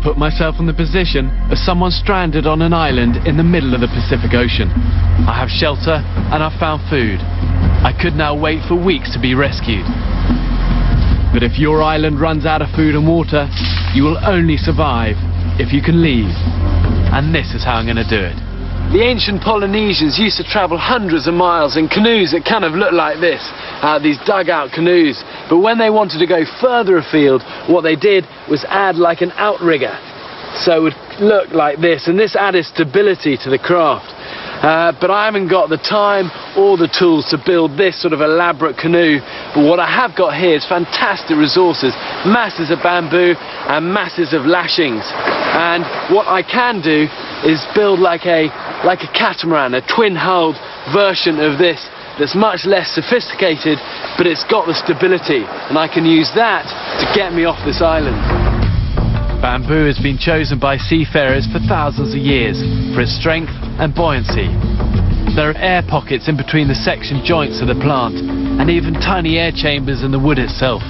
put myself in the position of someone stranded on an island in the middle of the Pacific Ocean. I have shelter and I've found food. I could now wait for weeks to be rescued. But if your island runs out of food and water, you will only survive if you can leave. And this is how I'm going to do it. The ancient Polynesians used to travel hundreds of miles in canoes that kind of looked like this, these dugout canoes. But when they wanted to go further afield, what they did was add like an outrigger. So it would look like this, and this added stability to the craft. But I haven't got the time or the tools to build this sort of elaborate canoe. But what I have got here is fantastic resources, masses of bamboo and masses of lashings. And what I can do is build like a catamaran, a twin-hulled version of this that's much less sophisticated, but it's got the stability, and I can use that to get me off this island. Bamboo has been chosen by seafarers for thousands of years for its strength and buoyancy. There are air pockets in between the section joints of the plant, and even tiny air chambers in the wood itself.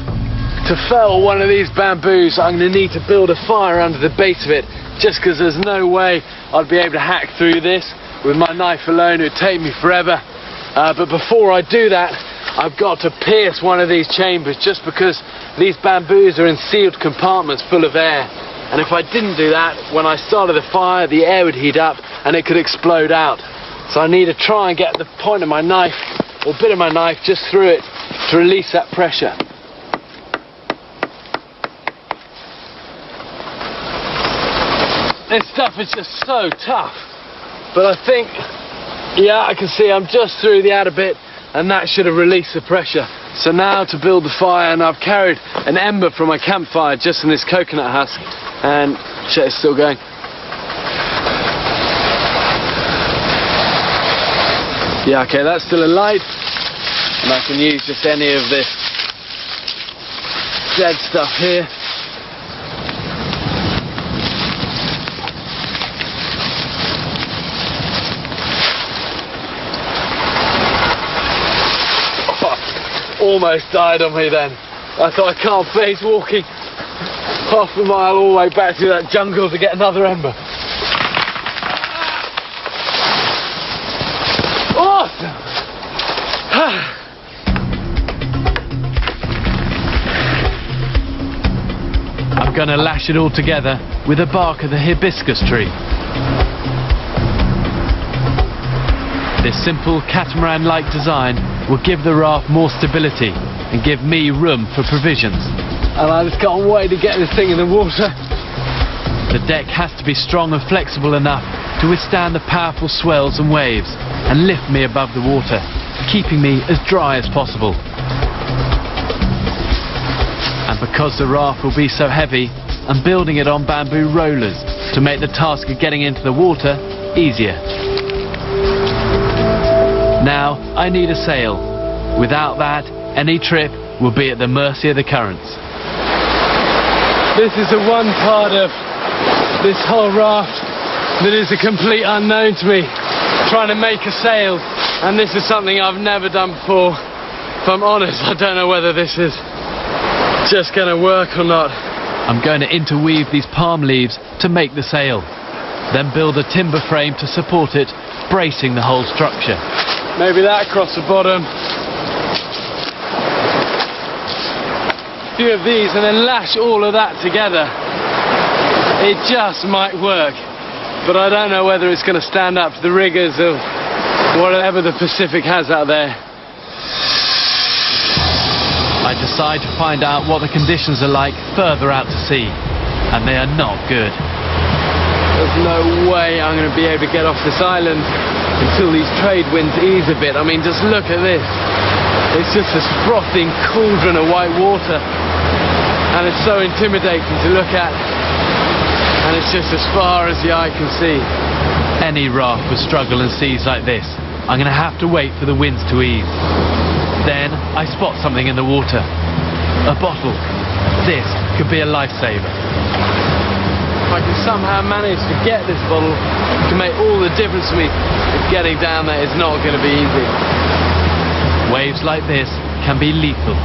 To fell one of these bamboos, I'm going to need to build a fire under the base of it, just because there's no way I'd be able to hack through this with my knife alone. It would take me forever. But before I do that, I've got to pierce one of these chambers, just because these bamboos are in sealed compartments full of air. And if I didn't do that, when I started the fire, the air would heat up and it could explode out. So I need to try and get the point of my knife, or bit of my knife, just through it to release that pressure. This stuff is just so tough. But I think, yeah, I can see I'm just through the outer bit, and that should have released the pressure. So now to build the fire, and I've carried an ember from my campfire just in this coconut husk, and shit, it's still going. Yeah, okay, that's still alight, and I can use just any of this dead stuff here. Almost died on me then. I thought, I can't face walking half a mile all the way back through that jungle to get another ember. Awesome! I'm going to lash it all together with the bark of the hibiscus tree. This simple catamaran-like design will give the raft more stability and give me room for provisions. And I just can't wait to get this thing in the water. The deck has to be strong and flexible enough to withstand the powerful swells and waves and lift me above the water, keeping me as dry as possible. And because the raft will be so heavy, I'm building it on bamboo rollers to make the task of getting into the water easier. Now I need a sail. Without that, any trip will be at the mercy of the currents. This is the one part of this whole raft that is a complete unknown to me. Trying to make a sail, and this is something I've never done before. If I'm honest, I don't know whether this is just going to work or not. I'm going to interweave these palm leaves to make the sail, then build a timber frame to support it, bracing the whole structure. Maybe that across the bottom. A few of these, and then lash all of that together. It just might work, but I don't know whether it's going to stand up to the rigours of whatever the Pacific has out there. I decide to find out what the conditions are like further out to sea, and they are not good. There's no way I'm going to be able to get off this island until these trade winds ease a bit. I mean, just look at this. It's just this frothing cauldron of white water, and it's so intimidating to look at, and it's just as far as the eye can see. Any raft would struggle in seas like this. I'm going to have to wait for the winds to ease. Then I spot something in the water. A bottle. This could be a lifesaver. If I can somehow manage to get this bottle, it can make all the difference to me. If getting down there is not going to be easy. Waves like this can be lethal.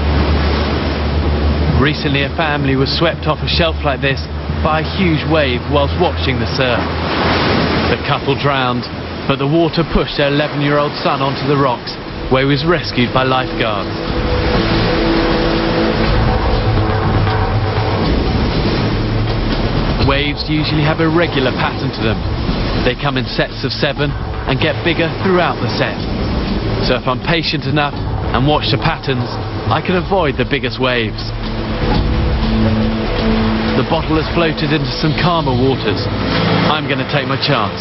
Recently a family was swept off a shelf like this by a huge wave whilst watching the surf. The couple drowned, but the water pushed their 11-year-old son onto the rocks, where he was rescued by lifeguards. Waves usually have a regular pattern to them. They come in sets of 7 and get bigger throughout the set. So if I'm patient enough and watch the patterns, I can avoid the biggest waves. The bottle has floated into some calmer waters. I'm going to take my chance.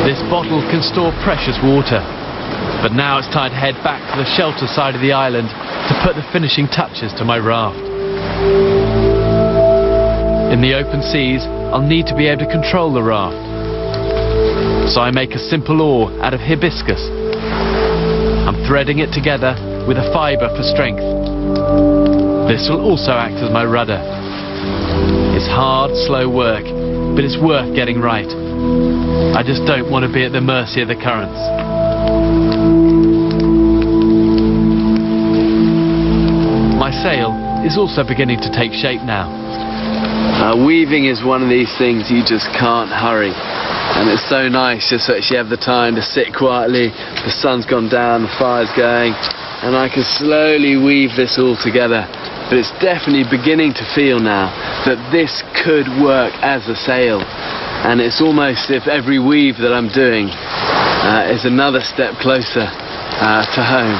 This bottle can store precious water. But now it's time to head back to the shelter side of the island to put the finishing touches to my raft. In the open seas, I'll need to be able to control the raft. So I make a simple oar out of hibiscus. I'm threading it together with a fibre for strength. This will also act as my rudder. It's hard, slow work, but it's worth getting right. I just don't want to be at the mercy of the currents. My sail is also beginning to take shape now. Weaving is one of these things you just can't hurry, and it's so nice just to actually have the time to sit quietly. The sun's gone down, the fire's going, and I can slowly weave this all together. But it's definitely beginning to feel now that this could work as a sail, and it's almost as if every weave that I'm doing is another step closer to home.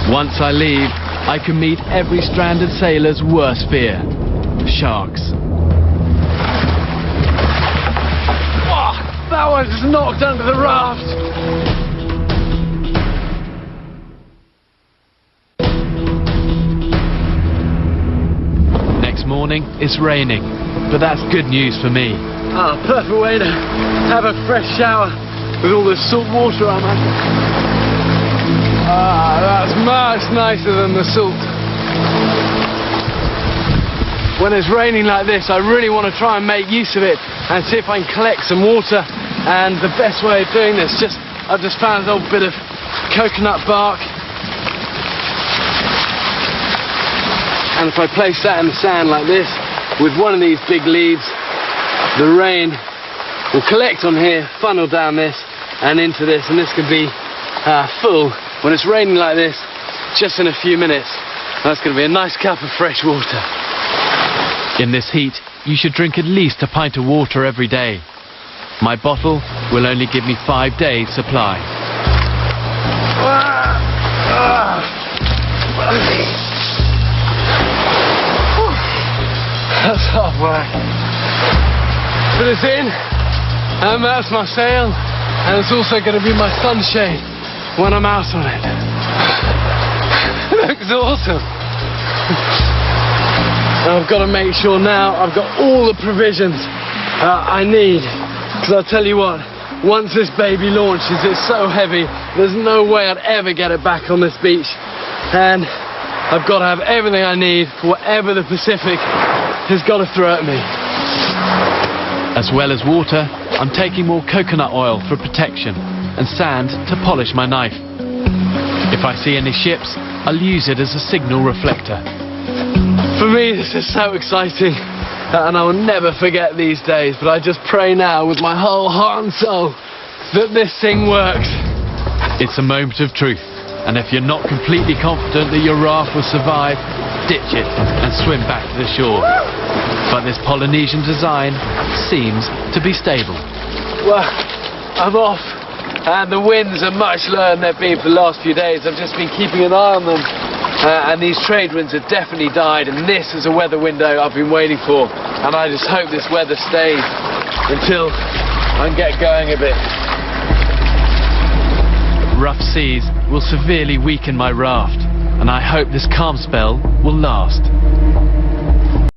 Once I leave, I can meet every stranded sailor's worst fear: sharks. Oh, that one just knocked under the raft. Next morning, it's raining, but that's good news for me. Perfect way to have a fresh shower with all this salt water I'm under. That's much nicer than the salt. When it's raining like this, I really want to try and make use of it and see if I can collect some water. And the best way of doing this, I've just found an old bit of coconut bark. And if I place that in the sand like this, with one of these big leaves, the rain will collect on here, funnel down this and into this, and this can be full. When it's raining like this, just in a few minutes, that's going to be a nice cup of fresh water. In this heat, you should drink at least a pint of water every day. My bottle will only give me 5 days' supply. That's hard work. But it's in, and that's my sail, and it's also going to be my sunshade when I'm out on it. It looks awesome. And I've got to make sure now I've got all the provisions I need, because I'll tell you what, once this baby launches, it's so heavy, there's no way I'd ever get it back on this beach. And I've got to have everything I need for whatever the Pacific has got to throw at me. As well as water, I'm taking more coconut oil for protection and sand to polish my knife. If I see any ships, I'll use it as a signal reflector. For me, this is so exciting, and I will never forget these days, but I just pray now with my whole heart and soul that this thing works. It's a moment of truth, and if you're not completely confident that your raft will survive, ditch it and swim back to the shore. But this Polynesian design seems to be stable. Well, I'm off. And the winds are much lower than they've been for the last few days. I've just been keeping an eye on them. And these trade winds have definitely died. And this is a weather window I've been waiting for. And I just hope this weather stays until I can get going a bit. Rough seas will severely weaken my raft. And I hope this calm spell will last.